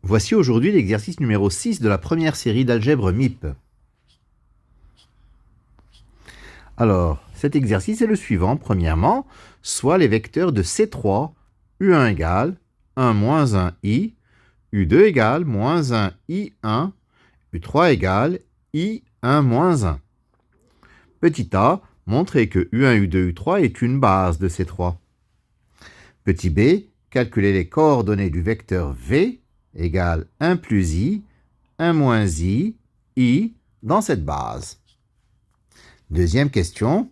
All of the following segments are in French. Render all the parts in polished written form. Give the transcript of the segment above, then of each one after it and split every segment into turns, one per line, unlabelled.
Voici aujourd'hui l'exercice numéro 6 de la première série d'algèbre MIP. Alors, cet exercice est le suivant. Premièrement, soit les vecteurs de C3, U1 égale 1 moins 1 I, U2 égale moins 1 I1, U3 égale I1 moins 1. Petit a, montrez que U1, U2, U3 est une base de C3. Petit b, calculez les coordonnées du vecteur V égale 1 plus I, 1 moins I dans cette base. Deuxième question.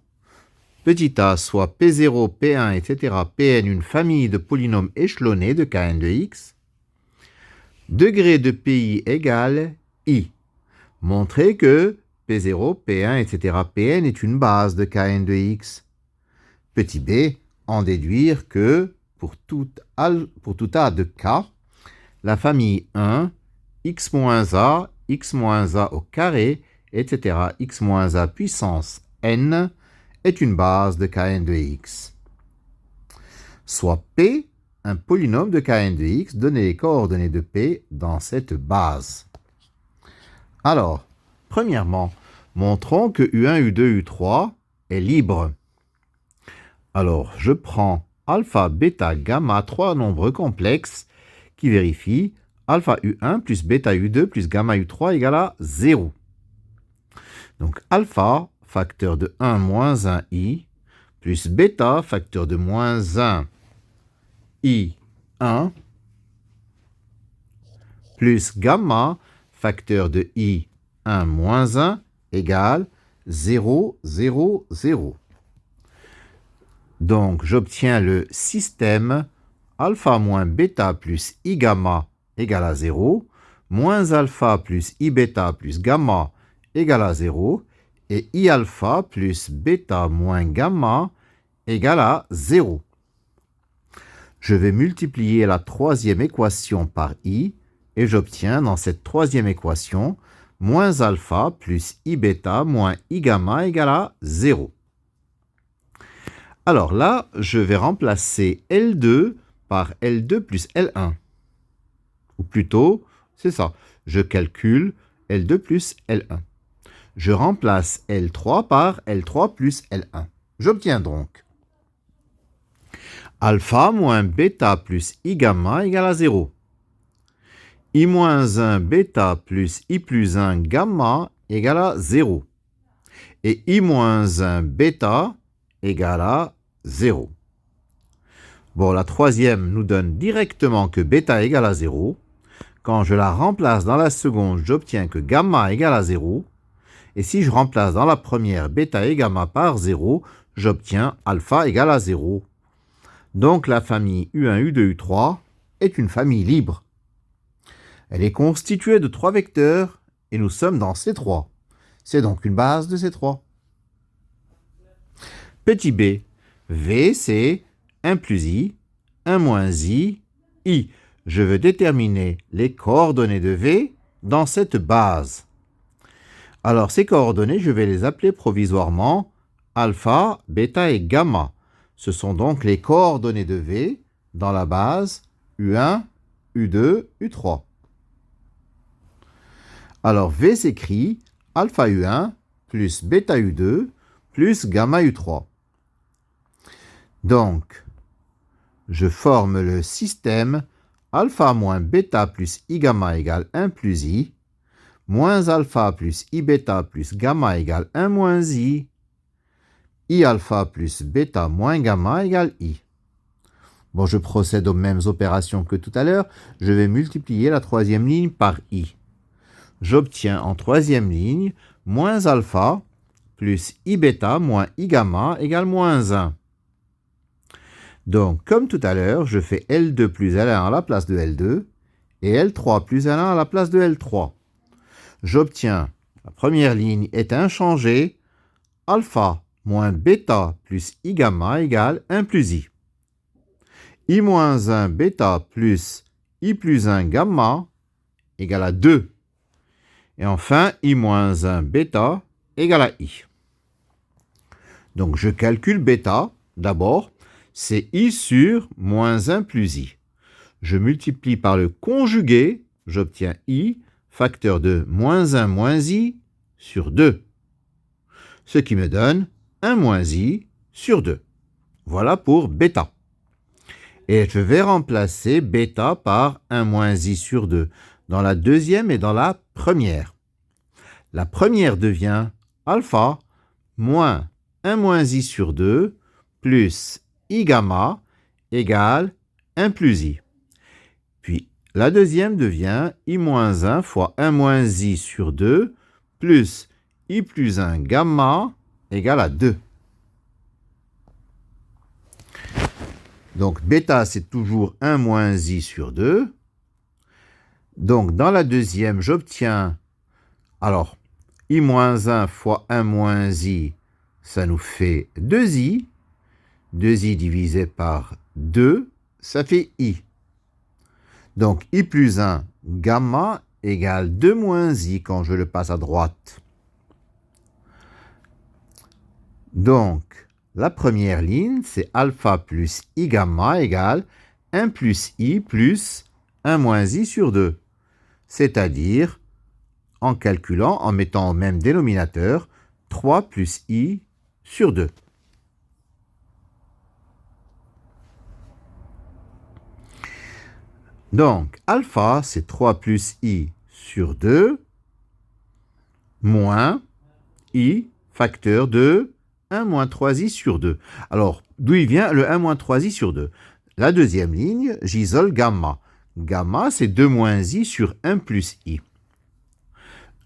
Petit a, soit P0, P1, etc. Pn une famille de polynômes échelonnés de Kn de x. Degré de Pi égale I. Montrez que P0, P1, etc. Pn est une base de Kn de x. Petit b, en déduire que pour tout a de k, la famille 1, x-a au carré, etc. x-a puissance n est une base de Kn de x. Soit P, un polynôme de Kn de x, donnez les coordonnées de P dans cette base. Alors, premièrement, montrons que U1, U2, U3 est libre. Alors, je prends alpha, bêta, gamma, trois nombres complexes qui vérifient alpha U1 plus bêta U2 plus gamma U3 égale à 0. Donc alpha, facteur de 1 moins 1 I, plus bêta, facteur de moins 1 I1, plus gamma, facteur de I1 moins 1, égale 0, 0, 0. Donc j'obtiens le système alpha moins bêta plus I gamma égale à 0, moins alpha plus I bêta plus gamma égale à 0, et I alpha plus bêta moins gamma égale à 0. Je vais multiplier la troisième équation par I, et j'obtiens dans cette troisième équation moins alpha plus I bêta moins I gamma égale à 0. Alors là, je vais remplacer L2 par L2 plus L1. Ou plutôt, c'est ça, je calcule L2 plus L1. Je remplace L3 par L3 plus L1. J'obtiens donc alpha moins bêta plus I gamma égale à 0. I moins 1 bêta plus I plus 1 gamma égale à 0. Et I moins 1 bêta égale à 0. Bon, la troisième nous donne directement que bêta égale à 0. Quand je la remplace dans la seconde, j'obtiens que gamma égale à 0. Et si je remplace dans la première bêta et gamma par 0, j'obtiens alpha égale à 0. Donc la famille U1, U2, U3 est une famille libre. Elle est constituée de 3 vecteurs et nous sommes dans C3. C'est donc une base de C3. Petit b, V c'est 1 plus I, 1 moins I. Je veux déterminer les coordonnées de V dans cette base. Alors ces coordonnées, je vais les appeler provisoirement alpha, bêta et gamma. Ce sont donc les coordonnées de V dans la base U1, U2, U3. Alors V s'écrit alpha U1 plus bêta U2 plus gamma U3. Donc, je forme le système alpha moins bêta plus I gamma égale 1 plus I, moins alpha plus I bêta plus gamma égale 1 moins I alpha plus bêta moins gamma égale I. Bon, je procède aux mêmes opérations que tout à l'heure. Je vais multiplier la troisième ligne par I. J'obtiens en troisième ligne moins alpha plus I bêta moins I gamma égale moins 1. Donc, comme tout à l'heure, je fais L2 plus L1 à la place de L2 et L3 plus L1 à la place de L3. J'obtiens, la première ligne est inchangée, alpha moins bêta plus I gamma égale 1 plus I. I moins 1 bêta plus I plus 1 gamma égale à 2. Et enfin, I moins 1 bêta égale à I. Donc je calcule bêta, d'abord, c'est I sur moins 1 plus I. Je multiplie par le conjugué, j'obtiens i, facteur de moins 1 moins i sur 2. Ce qui me donne 1 moins i sur 2. Voilà pour bêta. Et je vais remplacer bêta par 1 moins i sur 2 dans la deuxième et dans la première. La première devient alpha moins 1 moins i sur 2 plus i gamma égale 1 plus i. Puis la deuxième devient i moins 1 fois 1 moins i sur 2 plus i plus 1 gamma égale à 2. Donc bêta, c'est toujours 1 moins i sur 2. Donc dans la deuxième, j'obtiens, alors, i moins 1 fois 1 moins i, ça nous fait 2i. 2i divisé par 2, ça fait i. Donc i plus 1 gamma égale 2 moins i quand je le passe à droite. Donc, la première ligne, c'est alpha plus i gamma égale 1 plus i plus 1 moins i sur 2. C'est-à-dire, en calculant, en mettant au même dénominateur, 3 plus i sur 2. Donc, alpha, c'est 3 plus i sur 2, moins i, facteur de 1 moins 3i sur 2. Alors, d'où il vient le 1 moins 3i sur 2? La deuxième ligne, j'isole gamma. Gamma, c'est 2 moins i sur 1 plus i.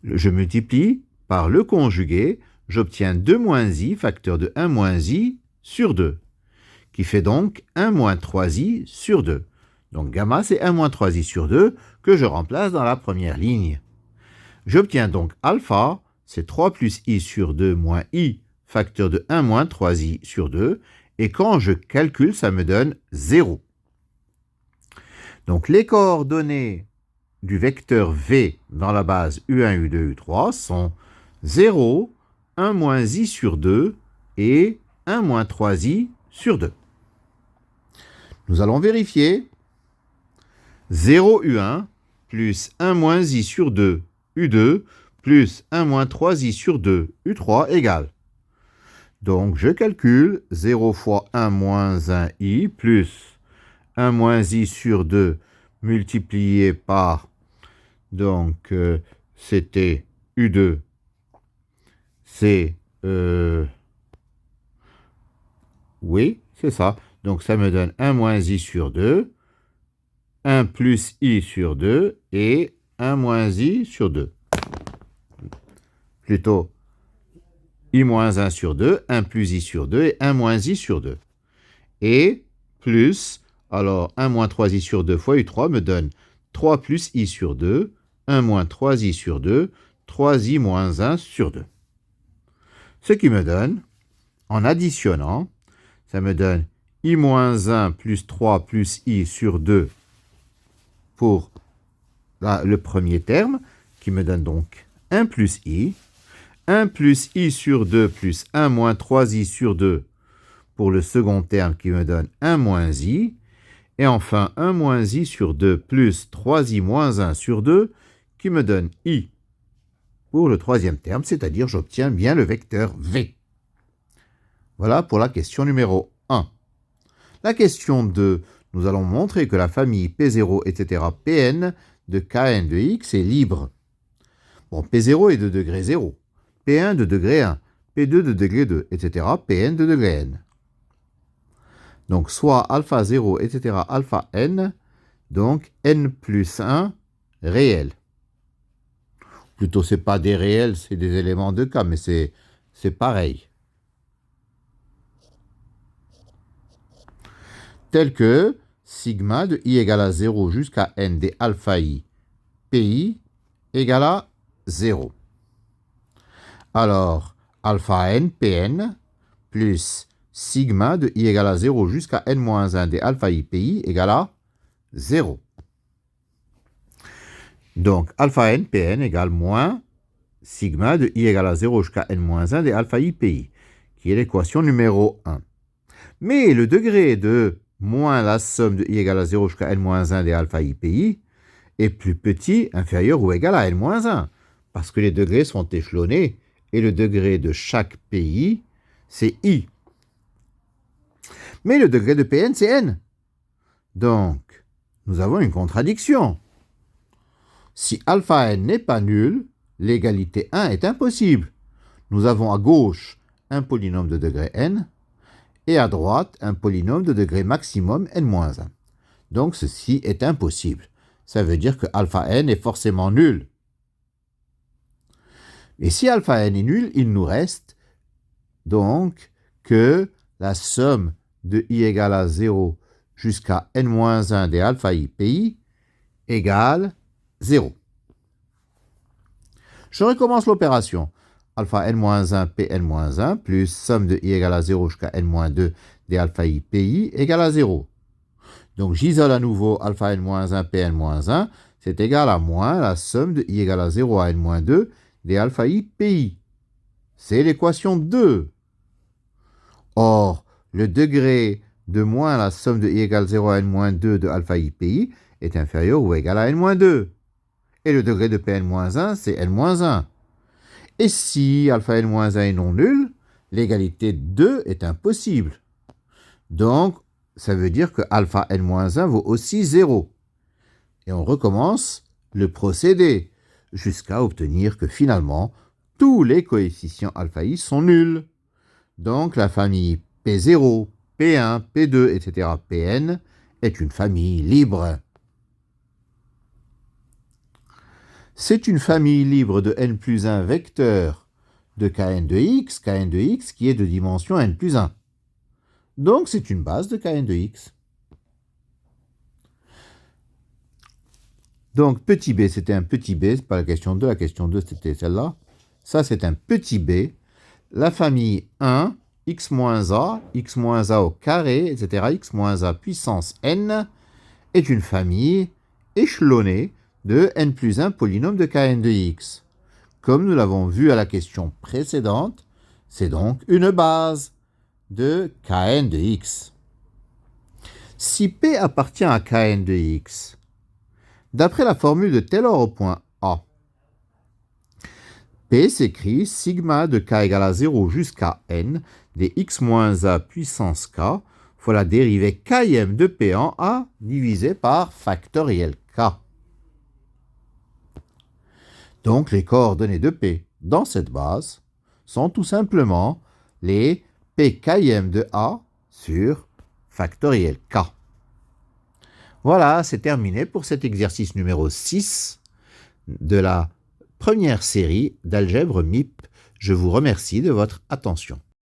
Je multiplie par le conjugué, j'obtiens 2 moins i, facteur de 1 moins i sur 2, qui fait donc 1 moins 3i sur 2. Donc gamma, c'est 1 moins 3i sur 2 que je remplace dans la première ligne. J'obtiens donc alpha, c'est 3 plus i sur 2 moins i, facteur de 1 moins 3i sur 2. Et quand je calcule, ça me donne 0. Donc les coordonnées du vecteur v dans la base u1, u2, u3 sont 0, 1 moins i sur 2 et 1 moins 3i sur 2. Nous allons vérifier. 0 u1 plus 1 moins i sur 2 u2 plus 1 moins 3i sur 2 u3 égale. Donc je calcule 0 fois 1 moins 1i plus 1 moins i sur 2 multiplié par, donc c'était u2, c'est, oui, c'est ça. Donc ça me donne 1 moins i sur 2, 1 plus i sur 2 et 1 moins i sur 2. Plutôt, i moins 1 sur 2, 1 plus i sur 2 et 1 moins i sur 2. Et plus, alors 1 moins 3i sur 2 fois u3 me donne 3 plus i sur 2, 1 moins 3i sur 2, 3i moins 1 sur 2. Ce qui me donne, en additionnant, ça me donne i moins 1 plus 3 plus i sur 2 pour le premier terme, qui me donne donc 1 plus i, 1 plus i sur 2 plus 1 moins 3i sur 2 pour le second terme qui me donne 1 moins i, et enfin 1 moins i sur 2 plus 3i moins 1 sur 2 qui me donne i pour le troisième terme, c'est-à-dire j'obtiens bien le vecteur v. Voilà pour la question numéro 1. La question 2, nous allons montrer que la famille P0, etc. Pn de Kn de x est libre. Bon, P0 est de degré 0, P1 de degré 1, P2 de degré 2, etc. Pn de degré n. Donc, soit alpha 0, etc. alpha n, donc n plus 1 réel. Plutôt, ce n'est pas des réels, c'est des éléments de K, mais c'est pareil. Tel que sigma de i égale à 0 jusqu'à n des alpha i pi égale à 0. Alors, alpha n pn plus sigma de i égale à 0 jusqu'à n moins 1 des alpha i pi égale à 0. Donc, alpha n pn égale moins sigma de i égale à 0 jusqu'à n moins 1 des alpha i pi, qui est l'équation numéro 1. Mais le degré de moins la somme de i égale à 0 jusqu'à n moins 1 des alpha i pi est plus petit, inférieur ou égal à n-1, parce que les degrés sont échelonnés, et le degré de chaque pays, c'est i. Mais le degré de Pn, c'est n. Donc, nous avons une contradiction. Si alpha n n'est pas nul, l'égalité 1 est impossible. Nous avons à gauche un polynôme de degré n, et à droite un polynôme de degré maximum n-1. Donc ceci est impossible. Ça veut dire que alpha n est forcément nul. Et si alpha n est nul, il nous reste donc que la somme de i égale à 0 jusqu'à n-1 des alpha i pi égale 0. Je recommence l'opération. Alpha n-1 pn-1 plus somme de i égale à 0 jusqu'à n-2 des alpha i pi égale à 0. Donc j'isole à nouveau alpha n-1 pn-1, c'est égal à moins la somme de i égale à 0 à n-2 des alpha i pi. C'est l'équation 2. Or, le degré de moins la somme de i égale 0 à n-2 de alpha i pi est inférieur ou égal à n-2. Et le degré de pn-1, c'est n-1. Et si alpha n-1 est non nul, l'égalité 2 est impossible. Donc, ça veut dire que alpha n-1 vaut aussi 0. Et on recommence le procédé jusqu'à obtenir que finalement, tous les coefficients alpha i sont nuls. Donc la famille P0, P1, P2, etc. Pn est une famille libre. C'est une famille libre de n plus 1 vecteurs de Kn de x qui est de dimension n plus 1. Donc c'est une base de Kn de x. Donc petit b, c'était un petit b, c'est pas la question 2, la question 2 c'était celle-là. Ça c'est un petit b. La famille 1, x-a au carré, etc., x-a puissance n, est une famille échelonnée de n plus 1 polynôme de Kn de x. Comme nous l'avons vu à la question précédente, c'est donc une base de Kn de x. Si P appartient à Kn de x, d'après la formule de Taylor au point A, P s'écrit sigma de k égale à 0 jusqu'à n des x-a puissance k fois la dérivée km de P en A divisé par factoriel k. Donc les coordonnées de P dans cette base sont tout simplement les P km de A sur factoriel k. Voilà, c'est terminé pour cet exercice numéro 6 de la première série d'algèbre MIP. Je vous remercie de votre attention.